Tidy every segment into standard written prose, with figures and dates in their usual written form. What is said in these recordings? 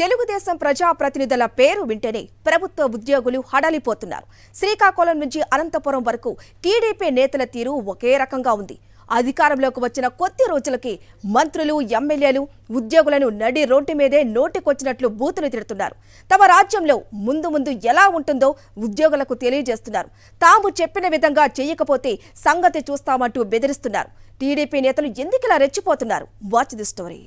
తెలుగుదేశం ప్రజాప్రతినిధుల పేరు వింటేనే ప్రభుత్వ ఉద్యోగులు హడలిపోతున్నారు. శ్రీకాకుళం నుంచి అనంతపురం వరకు టీడీపీ నేతల తీరు ఒకే రకంగా ఉంది. అధికారంలోకి వచ్చిన కొద్ది రోజులకి మంత్రులు, ఎమ్మెల్యేలు ఉద్యోగులను నడి రోడ్డు మీదే నోటికొచ్చినట్లు బూతులు తిడుతున్నారు. తమ రాజ్యంలో ముందు ఎలా ఉంటుందో ఉద్యోగులకు తెలియజేస్తున్నారు. తాము చెప్పిన విధంగా చేయకపోతే సంగతి చూస్తామంటూ బెదిరిస్తున్నారు. టీడీపీ నేతలు ఎందుకిలా రెచ్చిపోతున్నారు? Watch the story.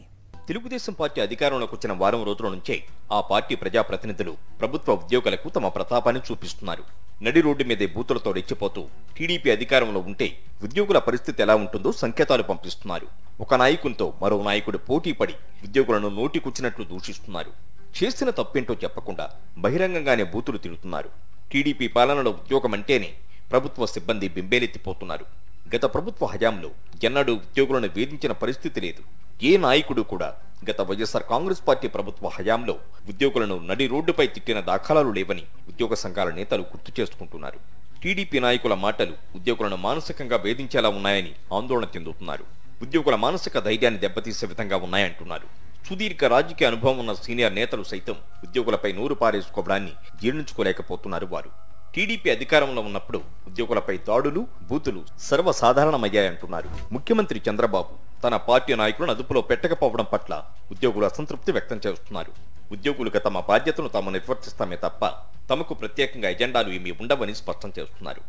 Telugu Desam party అధికారంలోకి వచ్చిన వారం రోజుల నుంచే ఆ పార్టీ ప్రజాప్రతినిధులు ప్రభుత్వ ఉద్యోగులకు తమ ప్రతాపాన్ని చూపిస్తున్నారు. నడి రోడ్డు మీదే బూతులతో రెచ్చిపోతూ టీడీపీ అధికారంలో ఉంటే ఉద్యోగుల పరిస్థితి ఎలా ఉంటుందో సంకేతాలు పంపిస్తున్నారు. ఒక నాయకునితో మరో నాయకుడు పోటీ పడి ఉద్యోగులను నోటికొచ్చినట్లు దూషిస్తున్నారు. చేసిన తప్పేంటో చెప్పకుండా బహిరంగంగానే బూతులు తిడుతున్నారు. టీడీపీ పాలనలో ఉద్యోగం అంటేనే ప్రభుత్వ సిబ్బంది బింబేలెత్తిపోతున్నారు. గత ప్రభుత్వ హయాంలో ఎన్నడూ ఉద్యోగులను వేధించిన పరిస్థితి లేదు. ఏ నాయకుడు కూడా గత వైఎస్ఆర్ కాంగ్రెస్ పార్టీ ప్రభుత్వ హయాంలో ఉద్యోగులను నడి రోడ్డుపై తిట్టిన దాఖలాలు లేవని ఉద్యోగ సంఘాల నేతలు గుర్తు చేసుకుంటున్నారు. టీడీపీ నాయకుల మాటలు ఉద్యోగులను మానసికంగా వేధించేలా ఉన్నాయని ఆందోళన చెందుతున్నారు. ఉద్యోగుల మానసిక ధైర్యాన్ని దెబ్బతీసే విధంగా ఉన్నాయంటున్నారు. సుదీర్ఘ రాజకీయ అనుభవం ఉన్న సీనియర్ నేతలు సైతం ఉద్యోగులపై నోరు పారేసుకోవడాన్ని జీర్ణించుకోలేకపోతున్నారు. వారు టీడీపీ అధికారంలో ఉన్నప్పుడు ఉద్యోగులపై దాడులు, బూతులు సర్వసాధారణమయ్యాయంటున్నారు. ముఖ్యమంత్రి చంద్రబాబు తన పార్టీ నాయకులను అదుపులో పెట్టకపోవడం పట్ల ఉద్యోగులు అసంతృప్తి వ్యక్తం చేస్తున్నారు. ఉద్యోగులుగా తమ బాధ్యతను తాము నిర్వర్తిస్తామే తప్ప తమకు ప్రత్యేకంగా ఎజెండాలు ఏమీ ఉండవని స్పష్టం చేస్తున్నారు.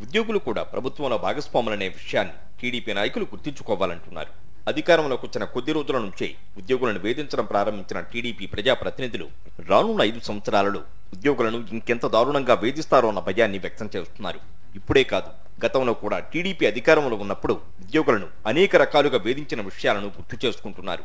ఉద్యోగులు కూడా ప్రభుత్వంలో భాగస్వాములనే విషయాన్ని టీడీపీ నాయకులు గుర్తించుకోవాలంటున్నారు. అధికారంలోకి వచ్చిన కొద్ది రోజుల నుంచే ఉద్యోగులను వేధించడం ప్రారంభించిన టీడీపీ ప్రజాప్రతినిధులు రానున్న 5 సంవత్సరాలలో ఉద్యోగులను ఇంకెంత దారుణంగా వేధిస్తారో అన్న భయాన్ని వ్యక్తం చేస్తున్నారు. ఇప్పుడే కాదు, గతంలో కూడా టీడీపీ అధికారంలో ఉన్నప్పుడు ఉద్యోగులను అనేక రకాలుగా వేధించిన విషయాలను గుర్తు చేసుకుంటున్నారు.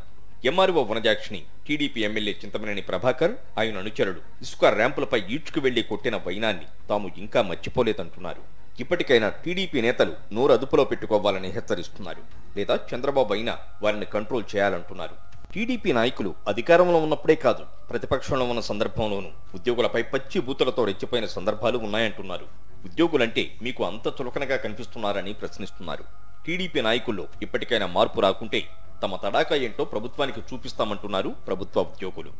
ఎంఆర్ఓ వనజాక్షిని టీడీపీ ఎమ్మెల్యే చింతమనేని ప్రభాకర్, ఆయన అనుచరులు ఇసుక ర్యాంపులపై ఈడ్చుకు వెళ్లి కొట్టిన వైనాన్ని తాము ఇంకా మర్చిపోలేదంటున్నారు. ఇప్పటికైనా టీడీపీ నేతలు నోరు అదుపులో పెట్టుకోవాలని హెచ్చరిస్తున్నారు. లేదా చంద్రబాబు అయినా వారిని కంట్రోల్ చేయాలంటున్నారు. టీడీపీ నాయకులు అధికారంలో ఉన్నప్పుడే కాదు, ప్రతిపక్షంలో ఉన్న సందర్భంలోనూ ఉద్యోగులపై పచ్చి బూతులతో రెచ్చిపోయిన సందర్భాలు ఉన్నాయంటున్నారు. ఉద్యోగులంటే మీకు అంత చులకనగా కనిపిస్తున్నారని ప్రశ్నిస్తున్నారు. టీడీపీ నాయకుల్లో ఇప్పటికైనా మార్పు రాకుంటే తమ తడాకా ఏంటో ప్రభుత్వానికి చూపిస్తామంటున్నారు ప్రభుత్వ ఉద్యోగులు.